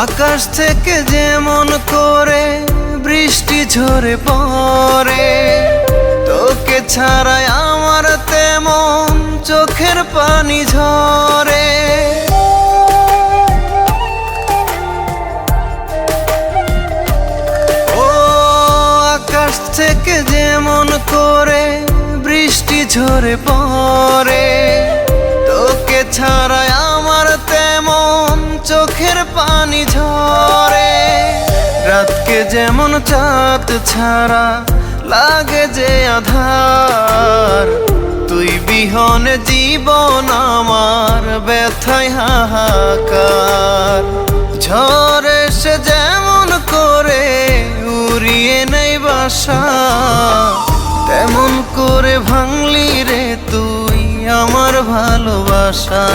আকাশ থেকে যেমন করে বৃষ্টি ঝরে পড়ে, তোকে ছাড়াই আমার তেমন চোখের পানি ঝরে। ও আকাশ থেকে যেমন করে বৃষ্টি ঝরে পড়ে, তোকে ছাড়াই আমার তেমন চোখের পানি ঝরে। রাতকে যেমন চাঁদ ছাড়া লাগে যে আধার, তুই বিহনে জীবন আমার ব্যথায় হাহাকার। ঝড় এসে যেমন করে উড়িয়ে নেই বাসা, তেমন করে ভাঙলি রে তুই আমার ভালোবাসা।